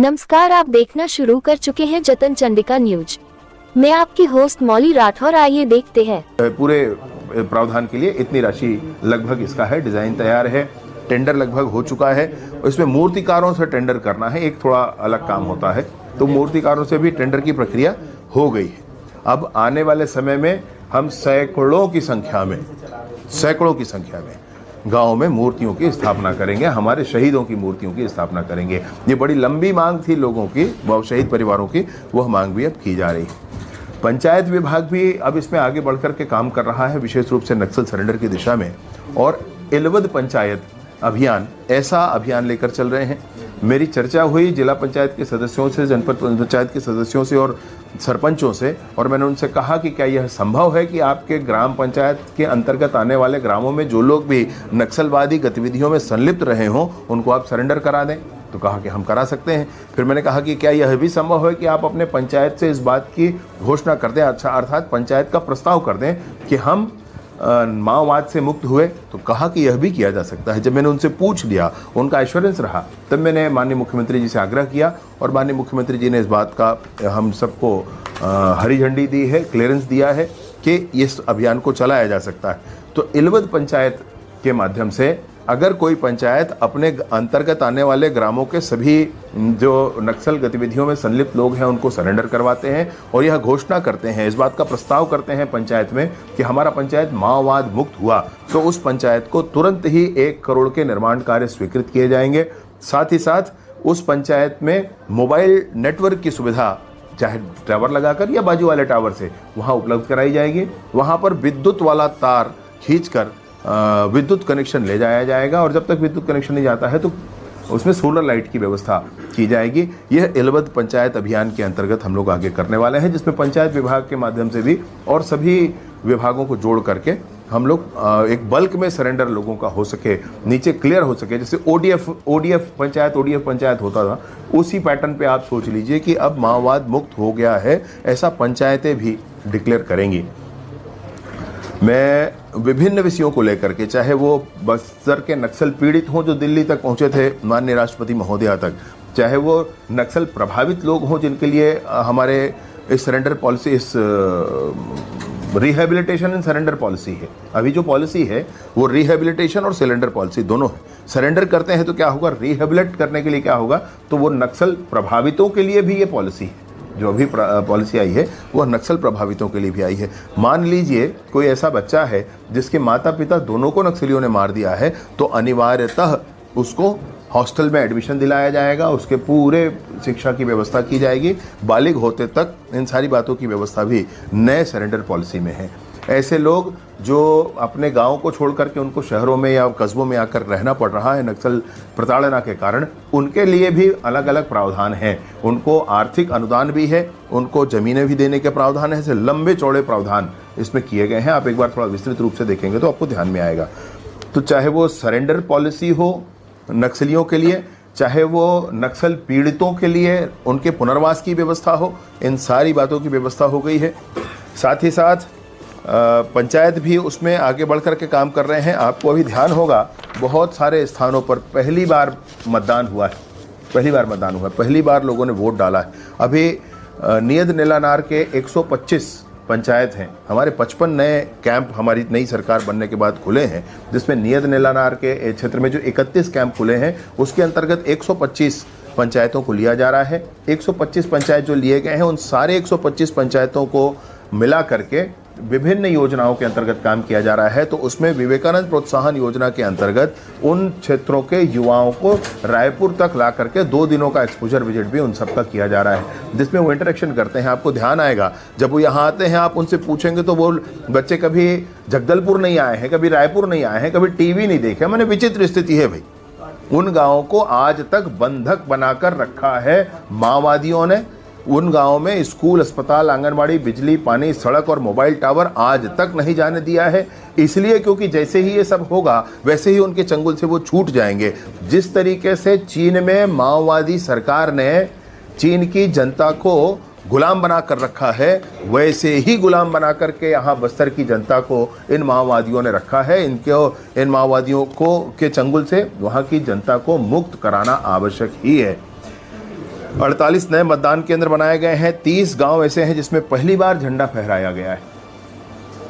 नमस्कार, आप देखना शुरू कर चुके हैं जतन चंडिका न्यूज। मैं आपकी होस्ट मौली राठौर। आइए देखते हैं। पूरे प्रावधान के लिए इतनी राशि लगभग इसका है। डिजाइन तैयार है, टेंडर लगभग हो चुका है। इसमें मूर्तिकारों से टेंडर करना है, एक थोड़ा अलग काम होता है, तो मूर्तिकारों से भी टेंडर की प्रक्रिया हो गई है। अब आने वाले समय में हम सैकड़ों की संख्या में गांव में मूर्तियों की स्थापना करेंगे, हमारे शहीदों की मूर्तियों की स्थापना करेंगे। ये बड़ी लंबी मांग थी लोगों की, वो शहीद परिवारों की, वह मांग भी अब की जा रही है। पंचायत विभाग भी अब इसमें आगे बढ़कर के काम कर रहा है, विशेष रूप से नक्सल सरेंडर की दिशा में। और इलवद पंचायत अभियान, ऐसा अभियान लेकर चल रहे हैं। मेरी चर्चा हुई जिला पंचायत के सदस्यों से, जनपद पंचायत के सदस्यों से और सरपंचों से, और मैंने उनसे कहा कि क्या यह संभव है कि आपके ग्राम पंचायत के अंतर्गत आने वाले ग्रामों में जो लोग भी नक्सलवादी गतिविधियों में संलिप्त रहे हों उनको आप सरेंडर करा दें। तो कहा कि हम करा सकते हैं। फिर मैंने कहा कि क्या यह भी संभव है कि आप अपने पंचायत से इस बात की घोषणा कर दें, अच्छा अर्थात पंचायत का प्रस्ताव कर दें कि हम माओवाद से मुक्त हुए। तो कहा कि यह भी किया जा सकता है। जब मैंने उनसे पूछ लिया, उनका एश्योरेंस रहा, तब मैंने माननीय मुख्यमंत्री जी से आग्रह किया और माननीय मुख्यमंत्री जी ने इस बात का हम सबको हरी झंडी दी है, क्लियरेंस दिया है कि इस अभियान को चलाया जा सकता है। तो इलवद पंचायत के माध्यम से अगर कोई पंचायत अपने अंतर्गत आने वाले ग्रामों के सभी जो नक्सल गतिविधियों में संलिप्त लोग हैं उनको सरेंडर करवाते हैं और यह घोषणा करते हैं, इस बात का प्रस्ताव करते हैं पंचायत में कि हमारा पंचायत माओवाद मुक्त हुआ, तो उस पंचायत को तुरंत ही 1 करोड़ के निर्माण कार्य स्वीकृत किए जाएंगे। साथ ही साथ उस पंचायत में मोबाइल नेटवर्क की सुविधा, चाहे टावर लगाकर या बाजू वाले टावर से, वहाँ उपलब्ध कराई जाएगी। वहाँ पर विद्युत वाला तार खींचकर विद्युत कनेक्शन ले जाया जाएगा और जब तक विद्युत कनेक्शन नहीं जाता है तो उसमें सोलर लाइट की व्यवस्था की जाएगी। यह इलवद पंचायत अभियान के अंतर्गत हम लोग आगे करने वाले हैं, जिसमें पंचायत विभाग के माध्यम से भी और सभी विभागों को जोड़ करके हम लोग एक बल्क में सरेंडर लोगों का हो सके, नीचे क्लियर हो सके। जैसे ओडीएफ पंचायत होता था, उसी पैटर्न पे आप सोच लीजिए कि अब माओवाद मुक्त हो गया है, ऐसा पंचायतें भी डिक्लेयर करेंगी। मैं विभिन्न विषयों को लेकर के, चाहे वो बस्तर के नक्सल पीड़ित हों जो दिल्ली तक पहुंचे थे माननीय राष्ट्रपति महोदया तक, चाहे वो नक्सल प्रभावित लोग हों जिनके लिए हमारे इस सरेंडर पॉलिसी, इस रिहेबिलिटेशन एंड सरेंडर पॉलिसी है। अभी जो पॉलिसी है वो रिहेबिलिटेशन और सरेंडर पॉलिसी दोनों है। सरेंडर करते हैं तो क्या होगा, रिहेबिलिट करने के लिए क्या होगा, तो वो नक्सल प्रभावितों के लिए भी ये पॉलिसी है। जो अभी पॉलिसी आई है वह नक्सल प्रभावितों के लिए भी आई है। मान लीजिए कोई ऐसा बच्चा है जिसके माता पिता दोनों को नक्सलियों ने मार दिया है, तो अनिवार्यतः उसको हॉस्टल में एडमिशन दिलाया जाएगा, उसके पूरे शिक्षा की व्यवस्था की जाएगी, बालिग होते तक इन सारी बातों की व्यवस्था भी नए सरेंडर पॉलिसी में है। ऐसे लोग जो अपने गांव को छोड़ करके उनको शहरों में या कस्बों में आकर रहना पड़ रहा है नक्सल प्रताड़ना के कारण, उनके लिए भी अलग अलग प्रावधान हैं। उनको आर्थिक अनुदान भी है, उनको ज़मीनें भी देने के प्रावधान है। ऐसे लंबे चौड़े प्रावधान इसमें किए गए हैं। आप एक बार थोड़ा विस्तृत रूप से देखेंगे तो आपको ध्यान में आएगा। तो चाहे वो सरेंडर पॉलिसी हो नक्सलियों के लिए, चाहे वो नक्सल पीड़ितों के लिए उनके पुनर्वास की व्यवस्था हो, इन सारी बातों की व्यवस्था हो गई है। साथ ही साथ पंचायत भी उसमें आगे बढ़ कर के काम कर रहे हैं। आपको अभी ध्यान होगा, बहुत सारे स्थानों पर पहली बार मतदान हुआ है, पहली बार लोगों ने वोट डाला है। अभी नियद नीलानार के 125 पंचायत हैं। हमारे 55 नए कैंप हमारी नई सरकार बनने के बाद खुले हैं, जिसमें नियद नीलानार के क्षेत्र में जो 31 कैंप खुले हैं उसके अंतर्गत 125 पंचायतों को लिया जा रहा है। 125 पंचायत जो लिए गए हैं, उन सारे 125 पंचायतों को मिला करके विभिन्न योजनाओं के अंतर्गत काम किया जा रहा है। तो उसमें विवेकानंद प्रोत्साहन योजना के अंतर्गत उन क्षेत्रों के युवाओं को रायपुर तक ला करके 2 दिनों का एक्सपोजर विजिट भी उन सबका किया जा रहा है, जिसमें वो इंटरेक्शन करते हैं। आपको ध्यान आएगा, जब वो यहाँ आते हैं आप उनसे पूछेंगे तो वो बच्चे कभी जगदलपुर नहीं आए हैं, कभी रायपुर नहीं आए हैं, कभी टीवी नहीं देखे। मैंने विचित्र स्थिति है भाई, उन गाँवों को आज तक बंधक बनाकर रखा है माओवादियों ने। उन गांवों में स्कूल, अस्पताल, आंगनबाड़ी, बिजली, पानी, सड़क और मोबाइल टावर आज तक नहीं जाने दिया है। इसलिए क्योंकि जैसे ही ये सब होगा वैसे ही उनके चंगुल से वो छूट जाएंगे। जिस तरीके से चीन में माओवादी सरकार ने चीन की जनता को गुलाम बना कर रखा है, वैसे ही गुलाम बना करके यहाँ बस्तर की जनता को इन माओवादियों ने रखा है। इन माओवादियों को के चंगुल से वहाँ की जनता को मुक्त कराना आवश्यक ही है। 48 नए मतदान केंद्र बनाए गए हैं। 30 गांव ऐसे हैं जिसमें पहली बार झंडा फहराया गया है।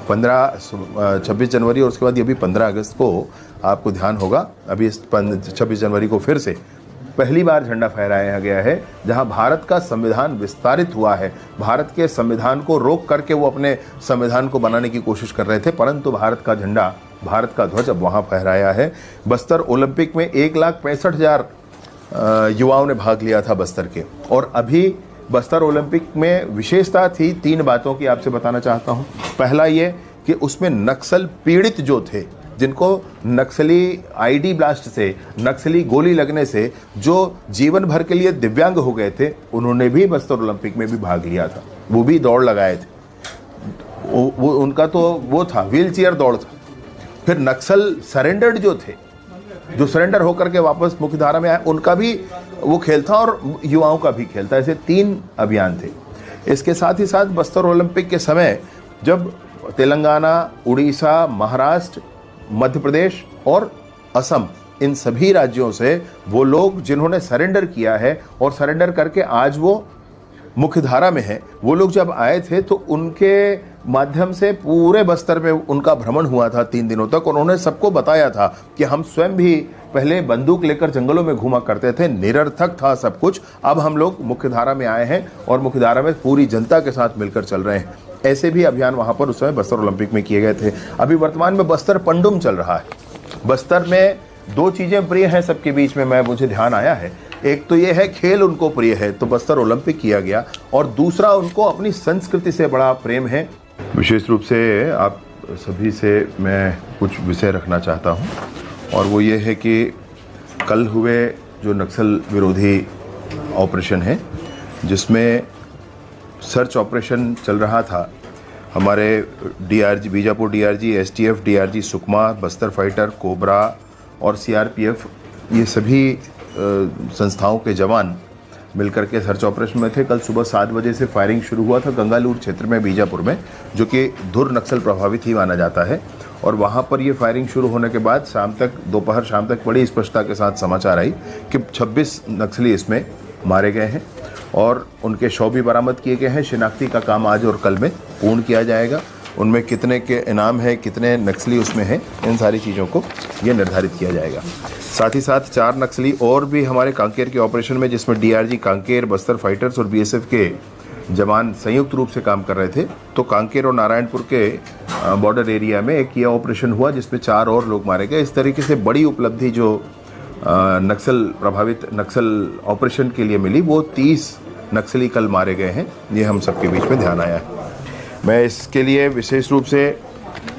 26 जनवरी और उसके बाद ये भी 15 अगस्त को आपको ध्यान होगा, अभी 26 जनवरी को फिर से पहली बार झंडा फहराया गया है, जहां भारत का संविधान विस्तारित हुआ है। भारत के संविधान को रोक करके वो अपने संविधान को बनाने की कोशिश कर रहे थे, परंतु भारत का झंडा, भारत का ध्वज अब वहां फहराया है। बस्तर ओलंपिक में 1,65,000 युवाओं ने भाग लिया था बस्तर के। और अभी बस्तर ओलंपिक में विशेषता थी, 3 बातों की आपसे बताना चाहता हूं। पहला ये कि उसमें नक्सल पीड़ित जो थे, जिनको नक्सली आईडी ब्लास्ट से, नक्सली गोली लगने से जो जीवन भर के लिए दिव्यांग हो गए थे, उन्होंने भी बस्तर ओलंपिक में भी भाग लिया था, वो भी दौड़ लगाए थे। वो उनका तो वो था, व्हील चेयर दौड़ था। फिर नक्सल सरेंडर्ड जो थे, जो सरेंडर होकर के वापस मुख्यधारा में आए, उनका भी वो खेल था और युवाओं का भी खेल था। ऐसे 3 अभियान थे। इसके साथ ही साथ बस्तर ओलंपिक के समय जब तेलंगाना, उड़ीसा, महाराष्ट्र, मध्य प्रदेश और असम, इन सभी राज्यों से वो लोग जिन्होंने सरेंडर किया है और सरेंडर करके आज वो मुख्यधारा में है, वो लोग जब आए थे तो उनके माध्यम से पूरे बस्तर में उनका भ्रमण हुआ था 3 दिनों तक। और उन्होंने सबको बताया था कि हम स्वयं भी पहले बंदूक लेकर जंगलों में घूमा करते थे, निरर्थक था सब कुछ। अब हम लोग मुख्यधारा में आए हैं और मुख्यधारा में पूरी जनता के साथ मिलकर चल रहे हैं। ऐसे भी अभियान वहाँ पर उस समय बस्तर ओलंपिक में किए गए थे। अभी वर्तमान में बस्तर पंडुम चल रहा है। बस्तर में 2 चीज़ें प्रिय हैं सबके बीच में, मुझे ध्यान आया है। एक तो ये है खेल उनको प्रिय है, तो बस्तर ओलंपिक किया गया, और दूसरा उनको अपनी संस्कृति से बड़ा प्रेम है। विशेष रूप से आप सभी से मैं कुछ विषय रखना चाहता हूँ, और वो ये है कि कल हुए जो नक्सल विरोधी ऑपरेशन है, जिसमें सर्च ऑपरेशन चल रहा था, हमारे DRG, Bijapur DRG, STF, DRG Sukma, Bastar fighter, cobra और सीआरपीएफ, ये सभी संस्थाओं के जवान मिलकर के सर्च ऑपरेशन में थे। कल सुबह 7 बजे से फायरिंग शुरू हुआ था गंगालूर क्षेत्र में, बीजापुर में, जो कि धुर नक्सल प्रभावित ही माना जाता है। और वहाँ पर ये फायरिंग शुरू होने के बाद दोपहर शाम तक बड़ी स्पष्टता के साथ समाचार आई कि 26 नक्सली इसमें मारे गए हैं और उनके शव भी बरामद किए गए हैं। शिनाख्ती का काम आज और कल में पूर्ण किया जाएगा। उनमें कितने के इनाम है, कितने नक्सली उसमें हैं, इन सारी चीज़ों को ये निर्धारित किया जाएगा। साथ ही साथ 4 नक्सली और भी हमारे कांकेर के ऑपरेशन में, जिसमें डीआरजी कांकेर, बस्तर फाइटर्स और बीएसएफ के जवान संयुक्त रूप से काम कर रहे थे। तो कांकेर और नारायणपुर के बॉर्डर एरिया में एक ये ऑपरेशन हुआ जिसमें 4 और लोग मारे गए। इस तरीके से बड़ी उपलब्धि जो नक्सल प्रभावित नक्सल ऑपरेशन के लिए मिली, वो 30 नक्सली कल मारे गए हैं। ये हम सबके बीच में ध्यान आया है। मैं इसके लिए विशेष रूप से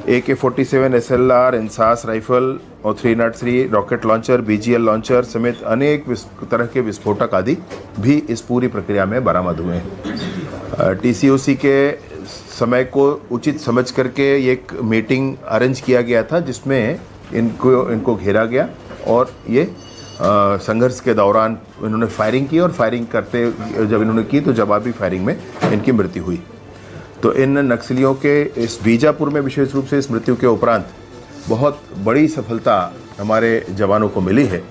AK-47 SLR, इंसास राइफल और 303 रॉकेट लॉन्चर, BGL लॉन्चर समेत अनेक तरह के विस्फोटक आदि भी इस पूरी प्रक्रिया में बरामद हुए हैं। TCOC के समय को उचित समझ करके एक मीटिंग अरेंज किया गया था, जिसमें इनको घेरा गया और ये संघर्ष के दौरान इन्होंने फायरिंग की, और फायरिंग करते जब इन्होंने की तो जवाबी फायरिंग में इनकी मृत्यु हुई। तो इन नक्सलियों के इस बीजापुर में विशेष रूप से इस मृत्यु के उपरांत बहुत बड़ी सफलता हमारे जवानों को मिली है।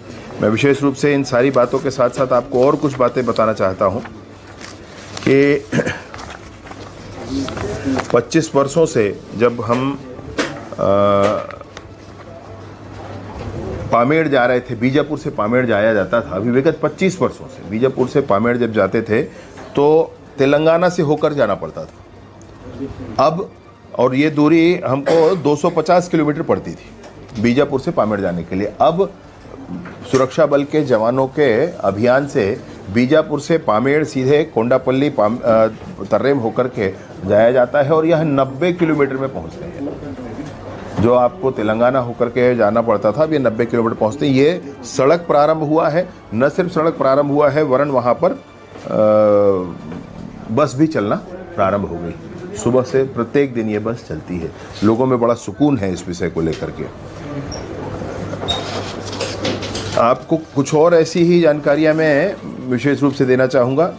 मैं विशेष रूप से इन सारी बातों के साथ साथ आपको और कुछ बातें बताना चाहता हूं कि 25 वर्षों से जब हम पामेड़ जा रहे थे, बीजापुर से पामेड़ जाया जाता था, अभी विगत 25 वर्षों से बीजापुर से पामेड़ जब जाते थे तो तेलंगाना से होकर जाना पड़ता था। अब और ये दूरी हमको 250 किलोमीटर पड़ती थी बीजापुर से पामेड़ जाने के लिए। अब सुरक्षा बल के जवानों के अभियान से बीजापुर से पामेड़ सीधे कोंडापल्ली तर्रेम होकर के जाया जाता है और यह 90 किलोमीटर में पहुंचते हैं। जो आपको तेलंगाना होकर के जाना पड़ता था, अब ये 90 किलोमीटर पहुंचते हैं। ये सड़क प्रारंभ हुआ है, न सिर्फ सड़क प्रारंभ हुआ है वरन वहाँ पर बस भी चलना प्रारंभ हो गई। सुबह से प्रत्येक दिन ये बस चलती है। लोगों में बड़ा सुकून है इस विषय को लेकर के। आपको कुछ और ऐसी ही जानकारियां मैं विशेष रूप से देना चाहूँगा।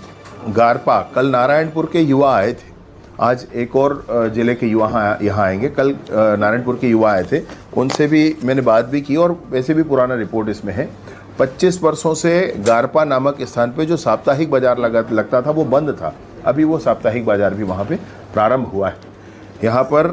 गारपा, कल नारायणपुर के युवा आए थे, आज एक और ज़िले के युवा यहाँ आएंगे। कल नारायणपुर के युवा आए थे, उनसे भी मैंने बात भी की और वैसे भी पुराना रिपोर्ट इसमें है। 25 वर्षों से गारपा नामक स्थान पे जो साप्ताहिक बाजार लगता था वो बंद था। अभी वो साप्ताहिक बाजार भी वहाँ पे प्रारंभ हुआ है। यहाँ पर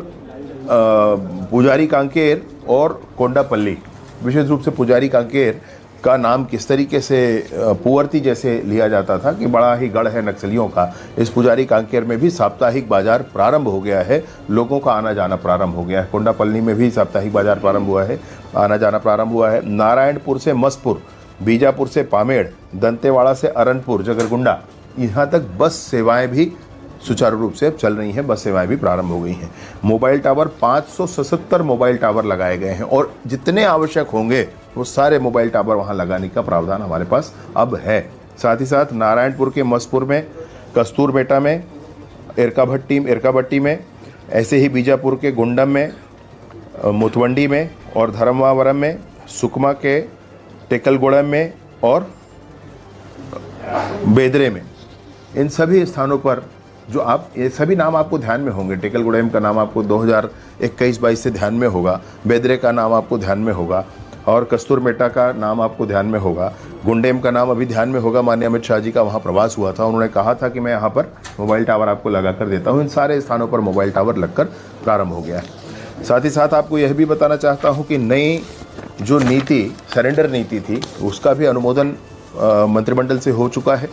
पुजारी कांकेर और कोंडापल्ली, विशेष रूप से पुजारी कांकेर का नाम किस तरीके से पुअर्ती जैसे लिया जाता था कि बड़ा ही गढ़ है नक्सलियों का, इस पुजारी कांकेर में भी साप्ताहिक बाजार प्रारंभ हो गया है, लोगों का आना जाना प्रारंभ हो गया है। कोंडापल्ली में भी साप्ताहिक बाजार प्रारंभ हुआ है, आना जाना प्रारंभ हुआ है। नारायणपुर से मसपुर, बीजापुर से पामेड़, दंतेवाड़ा से अरनपुर, जगरगुंडा, यहाँ तक बस सेवाएं भी सुचारू रूप से अब चल रही हैं, बस सेवाएं भी प्रारंभ हो गई हैं। मोबाइल टावर 577 मोबाइल टावर लगाए गए हैं और जितने आवश्यक होंगे वो सारे मोबाइल टावर वहां लगाने का प्रावधान हमारे पास अब है। साथ ही साथ नारायणपुर के मसपुर में, कस्तूरबेटा में, इरकाभट्टी में, ऐसे ही बीजापुर के गुंडम में, मुतवंडी में और धर्मावरम में, सुकमा के टेकलगुड़म में और बेदरे में, इन सभी स्थानों पर जो आप, ये सभी नाम आपको ध्यान में होंगे। टेकलगुड़म का नाम आपको 2021-22 से ध्यान में होगा, बेदरे का नाम आपको ध्यान में होगा और कस्तूरबेटा का नाम आपको ध्यान में होगा। गुंडेम का नाम अभी ध्यान में होगा, माननीय अमित शाह जी का वहाँ प्रवास हुआ था, उन्होंने कहा था कि मैं यहाँ पर मोबाइल टावर आपको लगा कर देता हूँ। इन सारे स्थानों पर मोबाइल टावर लगकर प्रारंभ हो गया है। साथ ही साथ आपको यह भी बताना चाहता हूँ कि नई जो नीति, सरेंडर नीति थी, उसका भी अनुमोदन मंत्रिमंडल से हो चुका है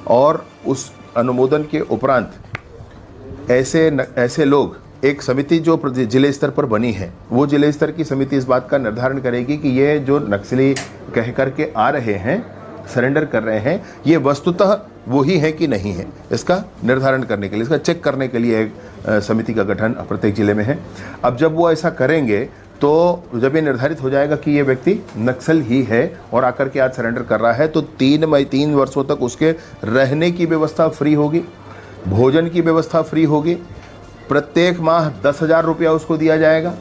और उस अनुमोदन के उपरांत ऐसे लोग, एक समिति जो जिले स्तर पर बनी है, वो जिले स्तर की समिति इस बात का निर्धारण करेगी कि ये जो नक्सली कह करके आ रहे हैं, सरेंडर कर रहे हैं, ये वस्तुतः वो ही है कि नहीं है, इसका निर्धारण करने के लिए, इसका चेक करने के लिए एक समिति का गठन प्रत्येक जिले में है। अब जब वो ऐसा करेंगे तो जब ये निर्धारित हो जाएगा कि ये व्यक्ति नक्सल ही है और आकर के आज सरेंडर कर रहा है, तो 3 वर्षों तक उसके रहने की व्यवस्था फ्री होगी, भोजन की व्यवस्था फ्री होगी, प्रत्येक माह 10,000 रुपया उसको दिया जाएगा,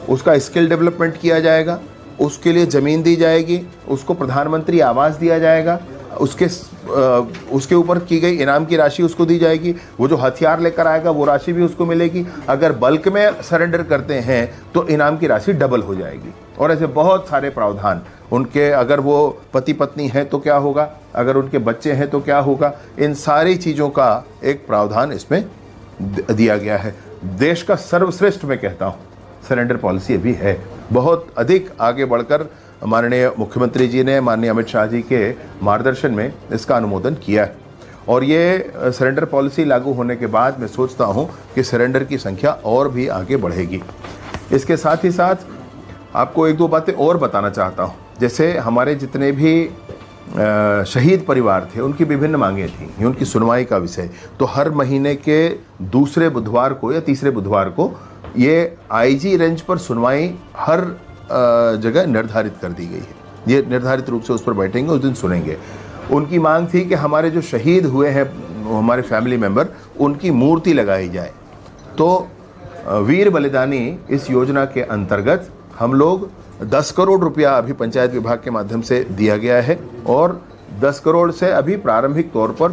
उसका स्किल डेवलपमेंट किया जाएगा, उसके लिए ज़मीन दी जाएगी, उसको प्रधानमंत्री आवास दिया जाएगा, उसके ऊपर की गई इनाम की राशि उसको दी जाएगी, वो जो हथियार लेकर आएगा वो राशि भी उसको मिलेगी। अगर बल्क में सरेंडर करते हैं तो इनाम की राशि डबल हो जाएगी। और ऐसे बहुत सारे प्रावधान उनके, अगर वो पति पत्नी हैं तो क्या होगा, अगर उनके बच्चे हैं तो क्या होगा, इन सारी चीज़ों का एक प्रावधान इसमें दिया गया है। देश का सर्वश्रेष्ठ मैं कहता हूँ सरेंडर पॉलिसी अभी है। बहुत अधिक आगे बढ़कर माननीय मुख्यमंत्री जी ने, माननीय अमित शाह जी के मार्गदर्शन में इसका अनुमोदन किया है और ये सरेंडर पॉलिसी लागू होने के बाद मैं सोचता हूँ कि सरेंडर की संख्या और भी आगे बढ़ेगी। इसके साथ ही साथ आपको 1-2 बातें और बताना चाहता हूँ। जैसे हमारे जितने भी शहीद परिवार थे, उनकी विभिन्न मांगें थी, उनकी सुनवाई का विषय, तो हर महीने के दूसरे बुधवार को या तीसरे बुधवार को ये आईजी रेंज पर सुनवाई हर जगह निर्धारित कर दी गई है। ये निर्धारित रूप से उस पर बैठेंगे, उस दिन सुनेंगे। उनकी मांग थी कि हमारे जो शहीद हुए हैं हमारे फैमिली मेंबर, उनकी मूर्ति लगाई जाए। तो वीर बलिदानी इस योजना के अंतर्गत हम लोग 10 करोड़ रुपया अभी पंचायत विभाग के माध्यम से दिया गया है और 10 करोड़ से अभी प्रारंभिक तौर पर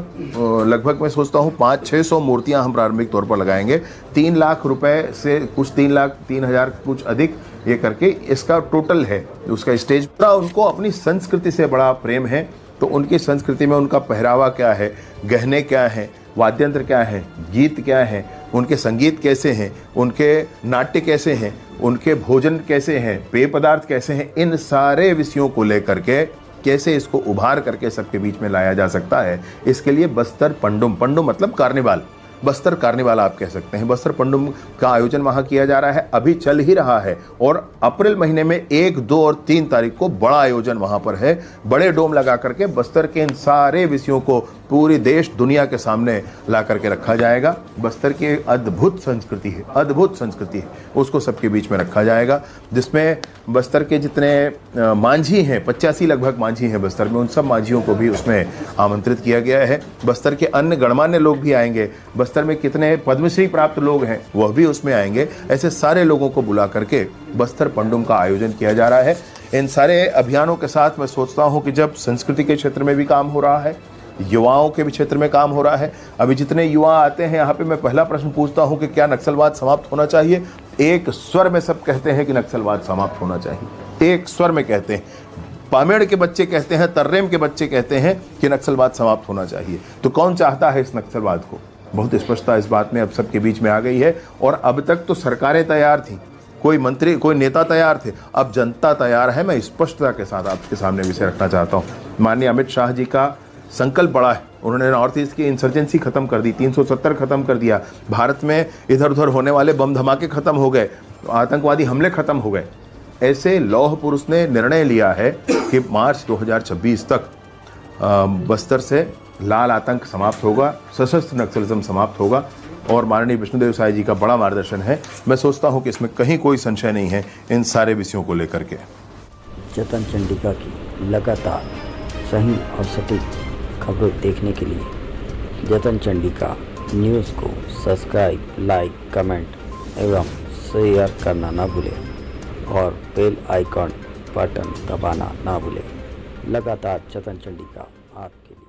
लगभग मैं सोचता हूँ 500-600 मूर्तियाँ हम प्रारंभिक तौर पर लगाएंगे। 3 लाख रुपए से कुछ 3,03,000 कुछ अधिक ये करके इसका टोटल है। उसका स्टेज पूरा, उनको अपनी संस्कृति से बड़ा प्रेम है, तो उनकी संस्कृति में उनका पहरावा क्या है, गहने क्या हैं, वाद्यंत्र क्या है, गीत क्या है, उनके संगीत कैसे हैं, उनके नाट्य कैसे हैं, उनके भोजन कैसे हैं, पेय पदार्थ कैसे हैं, इन सारे विषयों को लेकर के कैसे इसको उभार करके सबके बीच में लाया जा सकता है, इसके लिए बस्तर पंडुम, पंडुम मतलब कार्निवाल, बस्तर कार्निवाल आप कह सकते हैं, बस्तर पंडुम का आयोजन वहाँ किया जा रहा है, अभी चल ही रहा है और अप्रैल महीने में 1, 2 और 3 तारीख को बड़ा आयोजन वहाँ पर है। बड़े डोम लगा करके बस्तर के इन सारे विषयों को पूरी देश दुनिया के सामने ला करके रखा जाएगा। बस्तर की अद्भुत संस्कृति है, अद्भुत संस्कृति है, उसको सबके बीच में रखा जाएगा, जिसमें बस्तर के जितने मांझी हैं, 85 लगभग मांझी हैं बस्तर में, उन सब मांझियों को भी उसमें आमंत्रित किया गया है। बस्तर के अन्य गणमान्य लोग भी आएंगे, बस्तर में कितने पद्मश्री प्राप्त लोग हैं वह भी उसमें आएंगे। ऐसे सारे लोगों को बुला करके बस्तर पंडुम का आयोजन किया जा रहा है। इन सारे अभियानों के साथ मैं सोचता हूँ कि जब संस्कृति के क्षेत्र में भी काम हो रहा है, युवाओं के भी क्षेत्र में काम हो रहा है, अभी जितने युवा आते हैं यहाँ पे मैं पहला प्रश्न पूछता हूँ कि क्या नक्सलवाद समाप्त होना चाहिए? एक स्वर में सब कहते हैं कि नक्सलवाद समाप्त होना चाहिए, एक स्वर में कहते हैं। पामेड़ के बच्चे कहते हैं, तर्रेम के बच्चे कहते हैं कि नक्सलवाद समाप्त होना चाहिए। तो कौन चाहता है इस नक्सलवाद को? बहुत स्पष्टता इस बात में अब सबके बीच में आ गई है। और अब तक तो सरकारें तैयार थीं, कोई मंत्री, कोई नेता तैयार थे, अब जनता तैयार है। मैं स्पष्टता के साथ आपके सामने विषय रखना चाहता हूँ। माननीय अमित शाह जी का संकल्प बड़ा है। उन्होंने नॉर्थ ईस्ट की इंसर्जेंसी खत्म कर दी, 370 खत्म कर दिया, भारत में इधर उधर होने वाले बम धमाके खत्म हो गए, आतंकवादी हमले खत्म हो गए। ऐसे लौह पुरुष ने निर्णय लिया है कि मार्च 2026 तक बस्तर से लाल आतंक समाप्त होगा, सशस्त्र नक्सलिज्म समाप्त होगा। और माननीय विष्णुदेव साय जी का बड़ा मार्गदर्शन है। मैं सोचता हूं कि इसमें कहीं कोई संशय नहीं है इन सारे विषयों को लेकर के। जतन चंडिका की लगातार सही और सटीक खबरें देखने के लिए जतन चंडिका न्यूज़ को सब्सक्राइब, लाइक, कमेंट एवं शेयर करना ना भूलें और बेल आइकॉन बटन दबाना ना भूलें। लगातार जतन चंडिका आपके